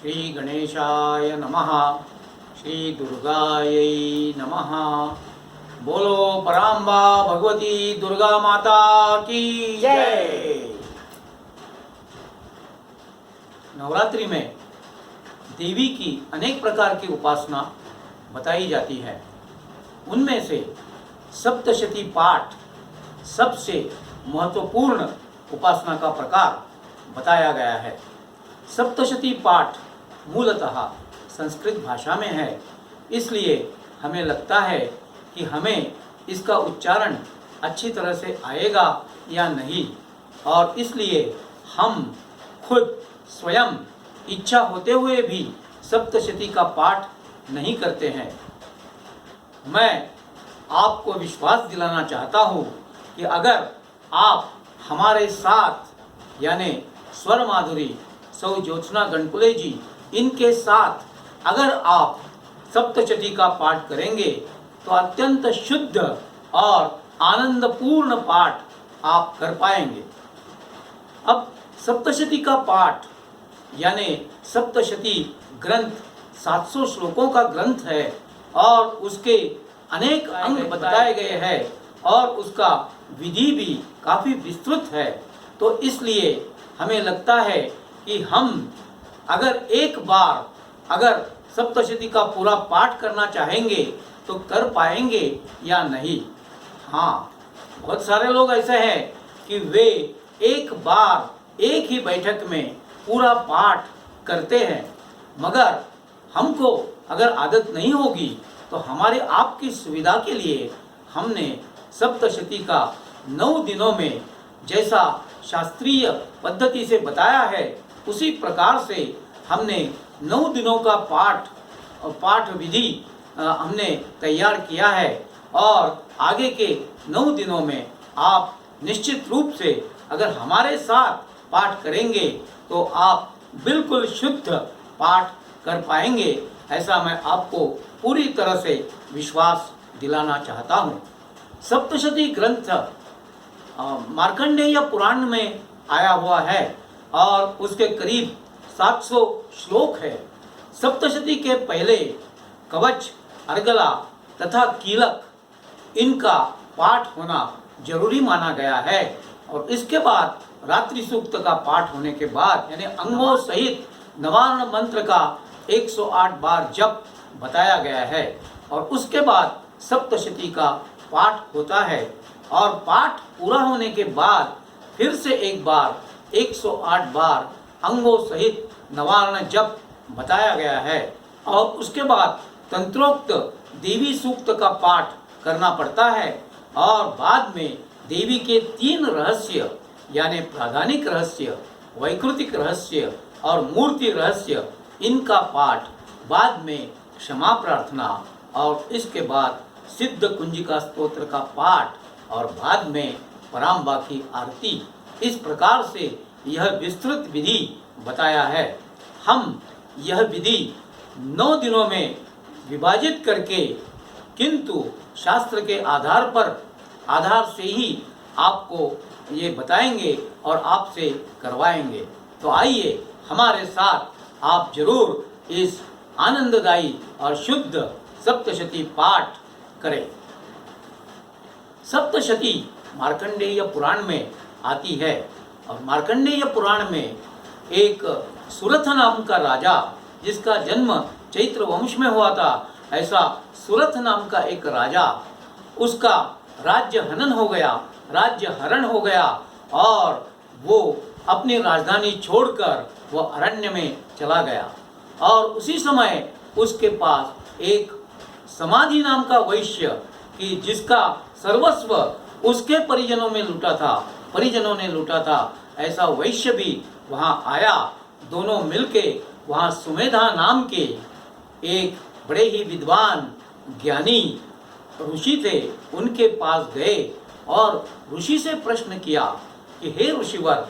श्री गणेशाय नमः। श्री दुर्गायै नमः। बोलो परांबा भगवती दुर्गा माता की जय। नवरात्रि में देवी की अनेक प्रकार की उपासना बताई जाती है। उनमें से सप्तशती पाठ सबसे महत्वपूर्ण उपासना का प्रकार बताया गया है। सप्तशती पाठ मूलतः संस्कृत भाषा में है, इसलिए हमें लगता है कि हमें इसका उच्चारण अच्छी तरह से आएगा या नहीं, और इसलिए हम खुद स्वयं इच्छा होते हुए भी सप्तशती का पाठ नहीं करते हैं। मैं आपको विश्वास दिलाना चाहता हूँ कि अगर आप हमारे साथ यानी स्वर माधुरी सौ ज्योत्सना गणकुले जी इनके साथ अगर आप सप्तशती का पाठ करेंगे तो अत्यंत शुद्ध और आनंदपूर्ण पाठ आप कर पाएंगे। अब सप्तशती का पाठ यानी सप्तशती ग्रंथ 700 श्लोकों का ग्रंथ है और उसके अनेक अंग बताए गए हैं और उसका विधि भी काफ़ी विस्तृत है। तो इसलिए हमें लगता है कि हम अगर एक बार अगर सप्तशती का पूरा पाठ करना चाहेंगे तो कर पाएंगे या नहीं। हाँ, बहुत सारे लोग ऐसे हैं कि वे एक बार एक ही बैठक में पूरा पाठ करते हैं, मगर हमको अगर आदत नहीं होगी तो हमारे आपकी सुविधा के लिए हमने सप्तशती का 9 दिनों में जैसा शास्त्रीय पद्धति से बताया है उसी प्रकार से हमने 9 दिनों का पाठ विधि हमने तैयार किया है। और आगे के 9 दिनों में आप निश्चित रूप से अगर हमारे साथ पाठ करेंगे तो आप बिल्कुल शुद्ध पाठ कर पाएंगे, ऐसा मैं आपको पूरी तरह से विश्वास दिलाना चाहता हूँ। सप्तशती ग्रंथ मार्कंडेय पुराण में आया हुआ है और उसके करीब 700 श्लोक है। सप्तशती के पहले कवच, अर्गला तथा कीलक इनका पाठ होना जरूरी माना गया है और इसके बाद रात्रि सूक्त का पाठ होने के बाद यानी अंगों सहित नवार्ण मंत्र का 108 बार जप बताया गया है और उसके बाद सप्तशती का पाठ होता है और पाठ पूरा होने के बाद फिर से एक बार 108 बार अंगों सहित नवार्ण जप बताया गया है और उसके बाद तंत्रोक्त देवी सूक्त का पाठ करना पड़ता है और बाद में देवी के 3 रहस्य यानी प्राधानिक रहस्य, वैकृतिक रहस्य और मूर्ति रहस्य इनका पाठ, बाद में क्षमा प्रार्थना और इसके बाद सिद्ध कुंजिका स्तोत्र का पाठ और बाद में परांबा की आरती। इस प्रकार से यह विस्तृत विधि बताया है। हम यह विधि 9 दिनों में विभाजित करके किंतु शास्त्र के आधार से ही आपको ये बताएंगे और आपसे करवाएंगे। तो आइए हमारे साथ आप जरूर इस आनंददायी और शुद्ध सप्तशती पाठ करें। सप्तशती मार्कंडेय पुराण में आती है और मार्कंडेय पुराण में एक सुरथ नाम का राजा जिसका जन्म चैत्र वंश में हुआ था, ऐसा सुरथ नाम का एक राजा, उसका राज्य हरण हो गया और वो अपनी राजधानी छोड़कर वो अरण्य में चला गया और उसी समय उसके पास एक समाधि नाम का वैश्य कि जिसका सर्वस्व उसके परिजनों ने लूटा था, ऐसा वैश्य भी वहाँ आया। दोनों मिलके वहाँ सुमेधा नाम के एक बड़े ही विद्वान ज्ञानी ऋषि थे, उनके पास गए और ऋषि से प्रश्न किया कि हे ऋषिवर,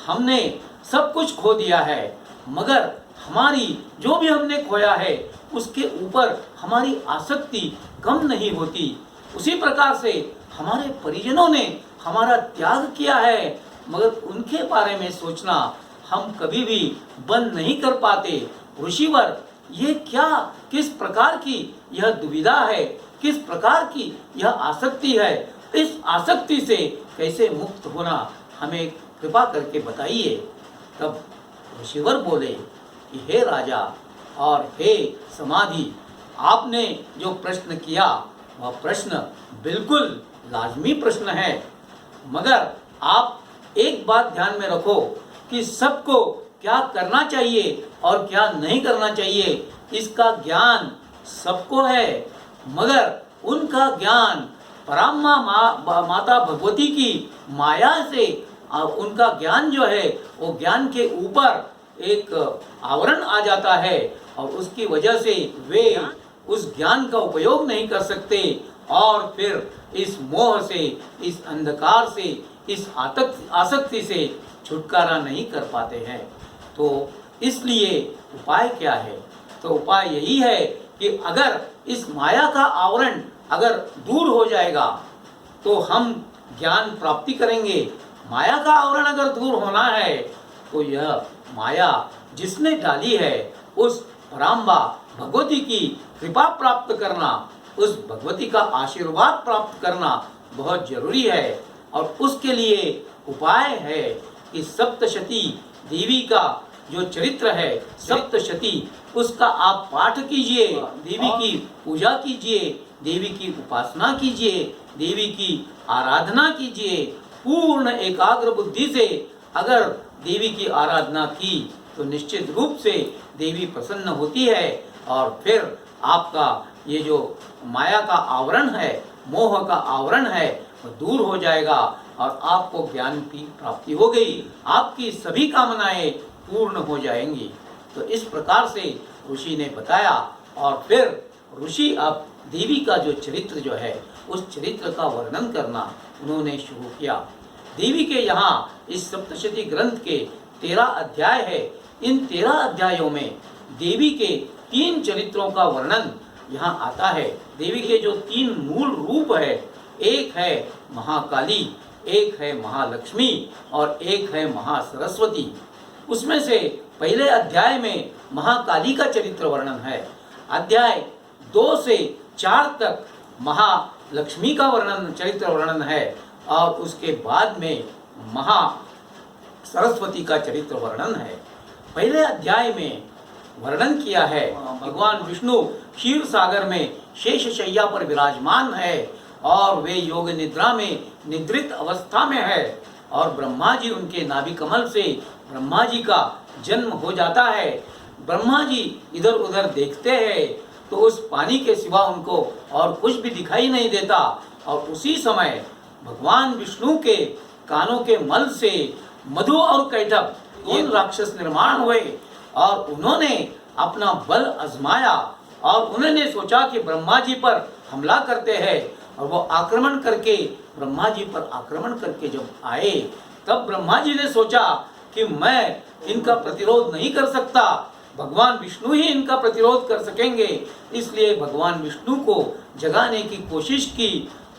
हमने सब कुछ खो दिया है मगर हमारी जो भी हमने खोया है उसके ऊपर हमारी आसक्ति कम नहीं होती। उसी प्रकार से हमारे परिजनों ने हमारा त्याग किया है मगर उनके बारे में सोचना हम कभी भी बंद नहीं कर पाते। ऋषिवर ये क्या, किस प्रकार की यह दुविधा है, किस प्रकार की यह आसक्ति है, इस आसक्ति से कैसे मुक्त होना हमें कृपा करके बताइए। तब ऋषिवर बोले कि हे राजा और हे समाधि, आपने जो प्रश्न किया वह प्रश्न बिल्कुल लाजमी प्रश्न है, मगर आप एक बात ध्यान में रखो कि सबको क्या करना चाहिए और क्या नहीं करना चाहिए इसका ज्ञान सबको है, मगर उनका ज्ञान पराम्मा माता भगवती की माया से उनका ज्ञान जो है वो ज्ञान के ऊपर एक आवरण आ जाता है और उसकी वजह से वे उस ज्ञान का उपयोग नहीं कर सकते और फिर इस मोह से, इस अंधकार से, इस आसक्ति से छुटकारा नहीं कर पाते हैं। तो इसलिए उपाय क्या है? तो उपाय यही है कि अगर इस माया का आवरण अगर दूर हो जाएगा तो हम ज्ञान प्राप्ति करेंगे। माया का आवरण अगर दूर होना है तो यह माया जिसने डाली है उस पराम्बा भगवती की कृपा प्राप्त करना, उस भगवती का आशीर्वाद प्राप्त करना बहुत जरूरी है। और उसके लिए उपाय है कि सप्तशती देवी का जो चरित्र है, सप्तशती, उसका आप पाठ कीजिए, देवी की पूजा कीजिए, देवी की उपासना कीजिए, देवी की आराधना कीजिए। पूर्ण एकाग्र बुद्धि से अगर देवी की आराधना की तो निश्चित रूप से देवी प्रसन्न होती है और फिर आपका ये जो माया का आवरण है, मोह का आवरण है, वो दूर हो जाएगा और आपको ज्ञान की प्राप्ति हो गई, आपकी सभी कामनाएं पूर्ण हो जाएंगी। तो इस प्रकार से ऋषि ने बताया और फिर ऋषि अब देवी का जो चरित्र जो है उस चरित्र का वर्णन करना उन्होंने शुरू किया। देवी के यहाँ इस सप्तशती ग्रंथ के 13 अध्याय है। इन 13 अध्यायों में देवी के 3 चरित्रों का वर्णन यहाँ आता है। देवी के जो 3 मूल रूप है, एक है महाकाली, एक है महालक्ष्मी और एक है महासरस्वती। उसमें से पहले अध्याय में महाकाली का चरित्र वर्णन है, अध्याय 2 से 4 तक महालक्ष्मी का चरित्र वर्णन है और उसके बाद में महा सरस्वती का चरित्र वर्णन है। पहले अध्याय में वर्णन किया है भगवान विष्णु क्षीर सागर में शेष शैया पर विराजमान है और वे योग निद्रा में निद्रित अवस्था में है और ब्रह्मा जी उनके नाभि कमल से ब्रह्मा जी का जन्म हो जाता है। ब्रह्मा जी इधर उधर देखते हैं तो उस पानी के सिवा उनको और कुछ भी दिखाई नहीं देता और उसी समय भगवान विष्णु के कानों के मल से मधु और कैटभ ये राक्षस निर्माण हुए और उन्होंने अपना बल आजमाया और उन्होंने सोचा कि ब्रह्मा जी पर हमला करते हैं और वो आक्रमण करके ब्रह्मा जी पर आक्रमण करके जब आए तब ब्रह्मा जी ने सोचा कि मैं इनका प्रतिरोध नहीं कर सकता, भगवान विष्णु ही इनका प्रतिरोध कर सकेंगे। इसलिए भगवान विष्णु को जगाने की कोशिश की,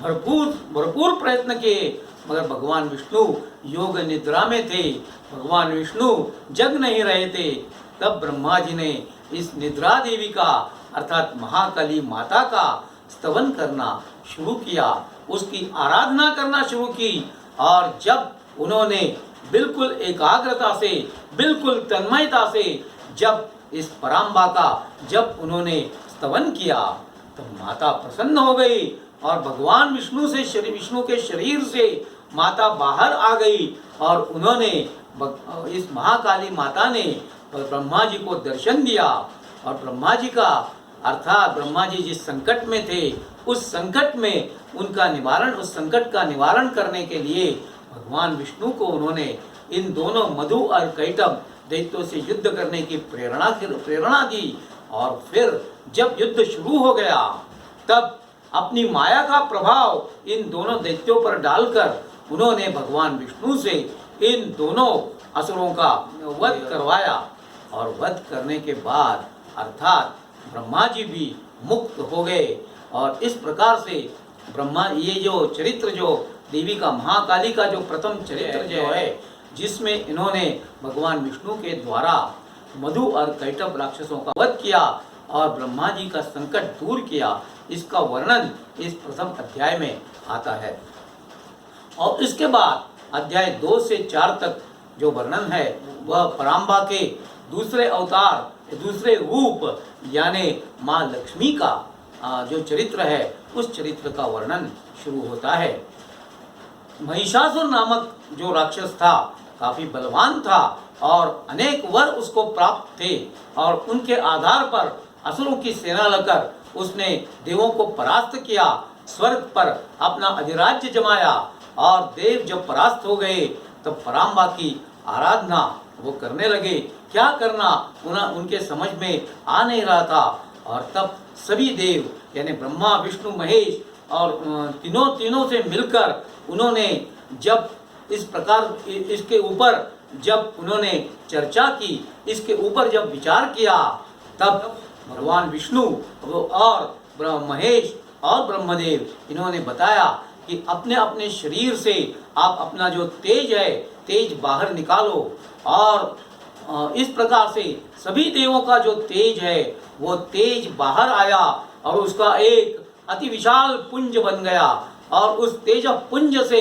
भरपूर प्रयत्न किए, मगर भगवान विष्णु योग निद्रा में थे, भगवान विष्णु जग नहीं रहे थे। तब ब्रह्मा जी ने इस निद्रा देवी का अर्थात महाकाली माता का स्तवन करना शुरू किया, उसकी आराधना करना शुरू की और जब उन्होंने बिल्कुल एकाग्रता से, बिल्कुल तन्मयता से जब इस पराम्बा का जब उन्होंने स्तवन किया तो माता प्रसन्न हो गई और भगवान विष्णु के शरीर से माता बाहर आ गई और उन्होंने इस महाकाली माता ने ब्रह्मा जी को दर्शन दिया और ब्रह्मा जी का अर्थात ब्रह्मा जी जिस संकट में थे उस संकट में उनका निवारण, उस संकट का निवारण करने के लिए भगवान विष्णु को उन्होंने इन दोनों मधु और कैटभ दैत्यों से युद्ध करने की प्रेरणा दी और फिर जब युद्ध शुरू हो गया तब अपनी माया का प्रभाव इन दोनों दैत्यों पर डालकर उन्होंने भगवान विष्णु से इन दोनों असुरों का वध करवाया और वध करने के बाद अर्थात ब्रह्मा जी भी मुक्त हो गए। और इस प्रकार से ब्रह्मा ये जो चरित्र जो देवी का महाकाली का जो प्रथम चरित्र जो है जिसमें इन्होंने भगवान विष्णु के द्वारा मधु और कैटभ राक्षसों का वध किया और ब्रह्मा जी का संकट दूर किया, इसका वर्णन इस प्रथम अध्याय में आता है। और इसके बाद अध्याय 2 से 4 तक जो वर्णन है वह पराम्बा के दूसरे अवतार, दूसरे रूप यानी माँ लक्ष्मी का जो चरित्र है उस चरित्र का वर्णन शुरू होता है। महिषासुर नामक जो राक्षस था काफी बलवान था और अनेक वर उसको प्राप्त थे और उनके आधार पर असुरों की सेना लेकर उसने देवों को परास्त किया, स्वर्ग पर अपना अधिराज्य जमाया और देव जब परास्त हो गए तब पराम्बा की आराधना वो करने लगे। क्या करना उनके समझ में आ नहीं रहा था और तब सभी देव यानी ब्रह्मा विष्णु महेश और तीनों से मिलकर उन्होंने जब इस प्रकार इसके ऊपर जब उन्होंने चर्चा की, इसके ऊपर जब विचार किया, तब भगवान विष्णु और महेश और ब्रह्मदेव इन्होंने बताया कि अपने अपने शरीर से आप अपना जो तेज है तेज बाहर निकालो। और इस प्रकार से सभी देवों का जो तेज है वो तेज बाहर आया और उसका एक अति विशाल पुंज बन गया और उस तेज पुंज से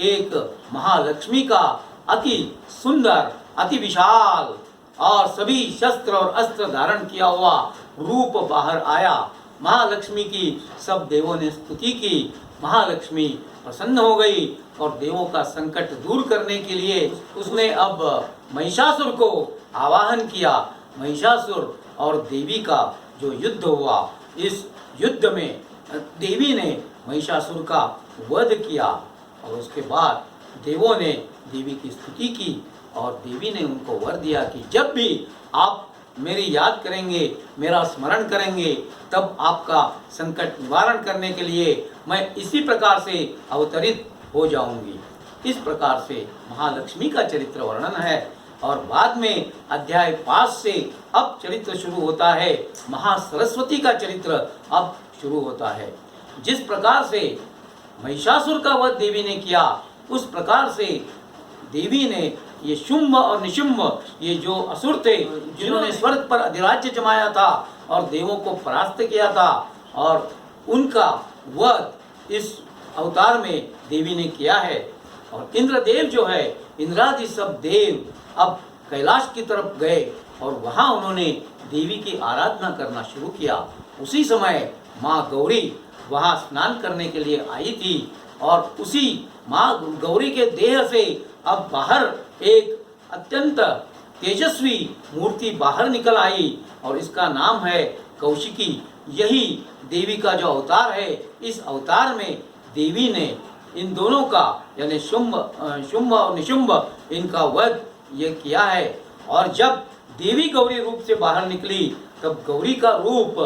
एक महालक्ष्मी का अति सुंदर, अति विशाल और सभी शस्त्र और अस्त्र धारण किया हुआ रूप बाहर आया। महालक्ष्मी की सब देवों ने स्तुति की। महालक्ष्मी प्रसन्न हो गई और देवों का संकट दूर करने के लिए उसने अब महिषासुर को आवाहन किया। महिषासुर और देवी का जो युद्ध हुआ, इस युद्ध में देवी ने महिषासुर का वध किया और उसके बाद देवों ने देवी की स्तुति की और देवी ने उनको वर दिया कि जब भी आप मेरी याद करेंगे, मेरा स्मरण करेंगे, तब आपका संकट निवारण करने के लिए मैं इसी प्रकार से अवतरित हो जाऊंगी। इस प्रकार से महालक्ष्मी का चरित्र वर्णन है। और बाद में अध्याय 5 से अब चरित्र शुरू होता है, महासरस्वती का चरित्र अब शुरू होता है। जिस प्रकार से महिषासुर का वध देवी ने किया, उस प्रकार से देवी ने ये शुंभ और निशुंभ, ये जो असुर थे जिन्होंने स्वर्ग पर अधिराज्य जमाया था और देवों को परास्त किया था, और उनका वध इस अवतार में देवी ने किया है। और इंद्रदेव जो है, इंद्रादि सब देव अब कैलाश की तरफ गए और वहाँ उन्होंने देवी की आराधना करना शुरू किया। उसी समय माँ गौरी वहाँ स्नान करने के लिए आई थी और उसी माँ गौरी के देह से अब बाहर एक अत्यंत तेजस्वी मूर्ति बाहर निकल आई और इसका नाम है कौशिकी। यही देवी का जो अवतार है, इस अवतार में देवी ने इन दोनों का यानी शुंभ और निशुंभ इनका वध ये किया है। और जब देवी गौरी रूप से बाहर निकली तब गौरी का रूप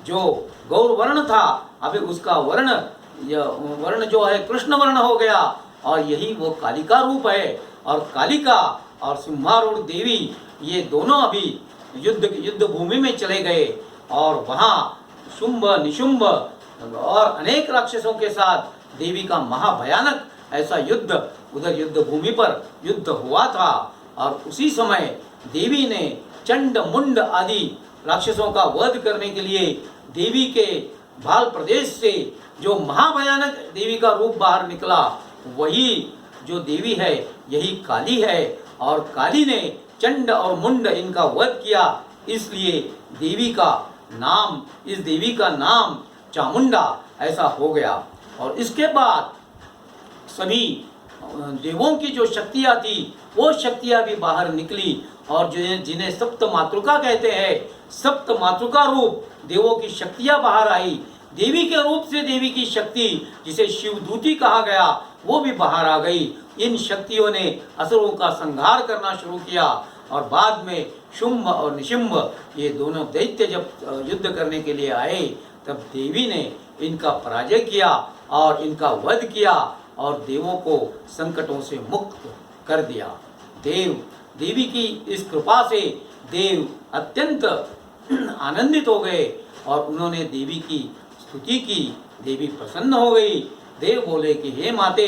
जो गौर वर्ण था, अभी उसका वर्ण जो है कृष्ण वर्ण हो गया और यही वो कालिका रूप है। और कालिका और सिंहारूढ़ देवी ये दोनों अभी युद्ध भूमि में चले गए और वहाँ शुंभ निशुंभ और अनेक राक्षसों के साथ देवी का महाभयानक ऐसा युद्ध उधर युद्ध भूमि पर युद्ध हुआ था। और उसी समय देवी ने चंड मुंड आदि राक्षसों का वध करने के लिए देवी के भाल प्रदेश से जो महाभयानक देवी का रूप बाहर निकला, वही जो देवी है यही काली है। और काली ने चंड और मुंड इनका वध किया, इसलिए देवी का नाम, इस देवी का नाम चामुंडा ऐसा हो गया। और इसके बाद सभी देवों की जो शक्तियाँ थी वो शक्तियाँ भी बाहर निकली और जिन्हें सप्त मातृका कहते हैं, सप्त मातृका रूप देवों की शक्तियाँ बाहर आई। देवी के रूप से देवी की शक्ति जिसे शिवदूती कहा गया वो भी बाहर आ गई। इन शक्तियों ने असुरों का संहार करना शुरू किया और बाद में शुंभ और निशुंभ ये दोनों दैत्य जब युद्ध करने के लिए आए तब देवी ने इनका पराजय किया और इनका वध किया और देवों को संकटों से मुक्त कर दिया। देवी की इस कृपा से देव अत्यंत आनंदित हो गए और उन्होंने देवी की स्तुति की। देवी प्रसन्न हो गई। देव बोले कि हे माते,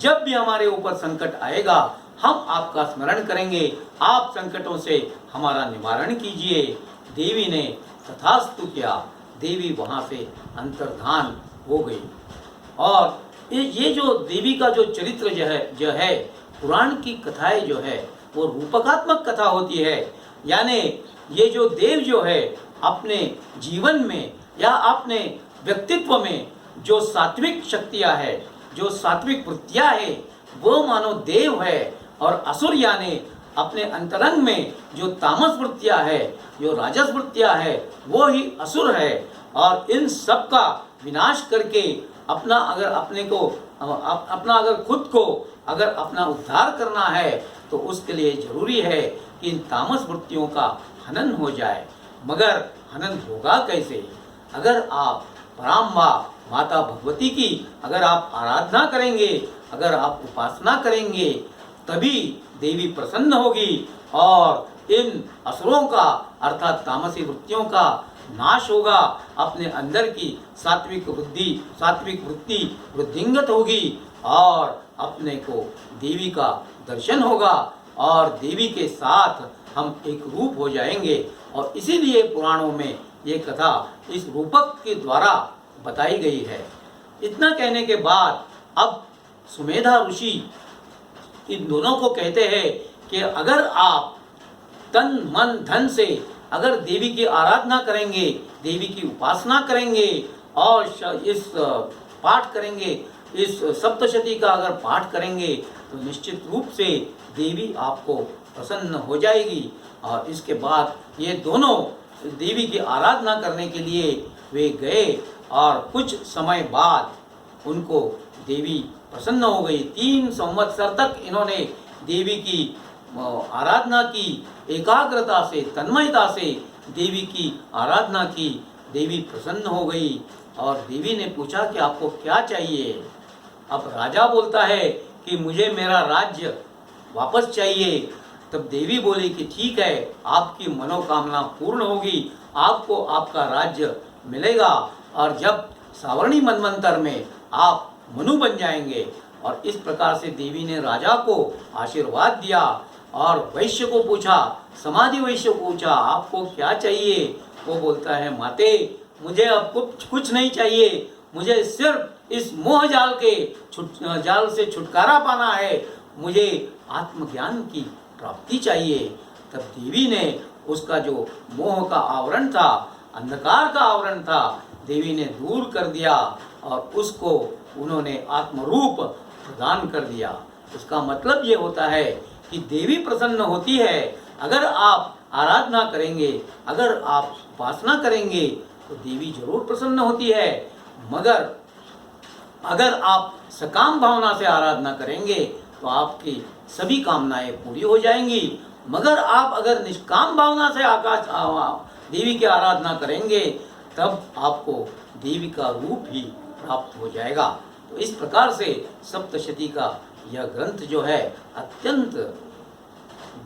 जब भी हमारे ऊपर संकट आएगा हम आपका स्मरण करेंगे, आप संकटों से हमारा निवारण कीजिए। देवी ने तथास्तु किया। देवी वहाँ से अंतर्धान हो गई। और ये जो देवी का जो चरित्र जो है पुराण की कथाएं जो है वो रूपकात्मक कथा होती है। यानी ये जो देव जो है अपने जीवन में या अपने व्यक्तित्व में जो सात्विक शक्तियाँ है, जो सात्विक वृत्तियाँ है, वो मानो देव है। और असुर यानी अपने अंतरंग में जो तामस वृत्तियाँ है, जो राजस वृत्तियाँ है, वो ही असुर है। और इन सब का विनाश करके अपना अगर खुद को अगर अपना उद्धार करना है तो उसके लिए जरूरी है कि इन तामस वृत्तियों का हनन हो जाए। मगर हनन होगा कैसे? अगर आप पराम्बा माता भगवती की अगर आप आराधना करेंगे, अगर आप उपासना करेंगे, तभी देवी प्रसन्न होगी और इन असुरों का अर्थात तामसी वृत्तियों का नाश होगा। अपने अंदर की सात्विक वृत्ति वृद्धिंगत होगी और अपने को देवी का दर्शन होगा और देवी के साथ हम एक रूप हो जाएंगे। और इसीलिए पुराणों में ये कथा इस रूपक के द्वारा बताई गई है। इतना कहने के बाद अब सुमेधा ऋषि इन दोनों को कहते हैं कि अगर आप तन मन धन से अगर देवी की आराधना करेंगे, देवी की उपासना करेंगे और इस पाठ करेंगे, इस सप्तशती का अगर पाठ करेंगे तो निश्चित रूप से देवी आपको प्रसन्न हो जाएगी। और इसके बाद ये दोनों देवी की आराधना करने के लिए वे गए और कुछ समय बाद उनको देवी प्रसन्न हो गई। 3 संवत्सर तक इन्होंने देवी की आराधना की, एकाग्रता से तन्मयता से देवी की आराधना की। देवी प्रसन्न हो गई और देवी ने पूछा कि आपको क्या चाहिए? अब राजा बोलता है कि मुझे मेरा राज्य वापस चाहिए। तब देवी बोली कि ठीक है, आपकी मनोकामना पूर्ण होगी, आपको आपका राज्य मिलेगा और जब सावर्णी मनवंतर में आप मनु बन जाएंगे। और इस प्रकार से देवी ने राजा को आशीर्वाद दिया और वैश्य को पूछा, समाधि वैश्य को पूछा, आपको क्या चाहिए? वो बोलता है, माते मुझे अब कुछ नहीं चाहिए, मुझे सिर्फ इस मोह जाल से छुटकारा पाना है, मुझे आत्मज्ञान की प्राप्ति चाहिए। तब देवी ने उसका जो मोह का आवरण था, अंधकार का आवरण था, देवी ने दूर कर दिया और उसको उन्होंने आत्मरूप प्रदान कर दिया। इसका मतलब ये होता है कि देवी प्रसन्न होती है। अगर आप आराधना करेंगे, अगर आप उपासना करेंगे तो देवी जरूर प्रसन्न होती है। मगर अगर आप सकाम भावना से आराधना करेंगे तो आपकी सभी कामनाएं पूरी हो जाएंगी। मगर आप अगर निष्काम भावना से देवी की आराधना करेंगे तब आपको देवी का रूप ही प्राप्त हो जाएगा। तो इस प्रकार से सप्तशती का यह ग्रंथ जो है अत्यंत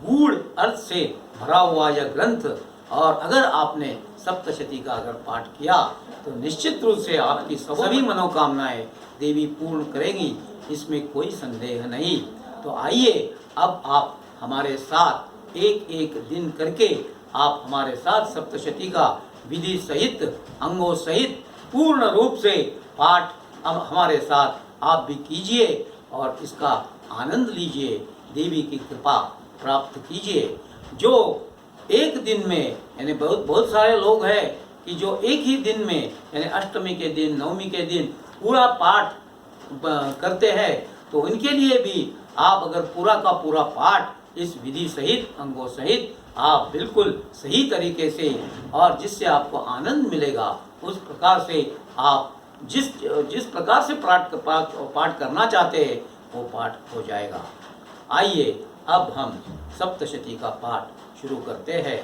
गूढ़ अर्थ से भरा हुआ यह ग्रंथ, और अगर आपने सप्तशती का अगर पाठ किया तो निश्चित रूप से आपकी सभी मनोकामनाएं देवी पूर्ण करेगी, इसमें कोई संदेह नहीं। तो आइए अब आप हमारे साथ एक एक दिन करके आप हमारे साथ सप्तशती का विधि सहित अंगों सहित पूर्ण रूप से पाठ अब हमारे साथ आप भी कीजिए और इसका आनंद लीजिए, देवी की कृपा प्राप्त कीजिए। जो एक दिन में यानी बहुत सारे लोग हैं कि जो एक ही दिन में यानी अष्टमी के दिन, नवमी के दिन पूरा पाठ करते हैं, तो उनके लिए भी आप अगर पूरा का पूरा पाठ इस विधि सहित अंगों सहित आप बिल्कुल सही तरीके से और जिससे आपको आनंद मिलेगा उस प्रकार से आप जिस प्रकार से पाठ करना चाहते हैं वो पाठ हो जाएगा। आइए अब हम सप्तशती का पाठ शुरू करते हैं।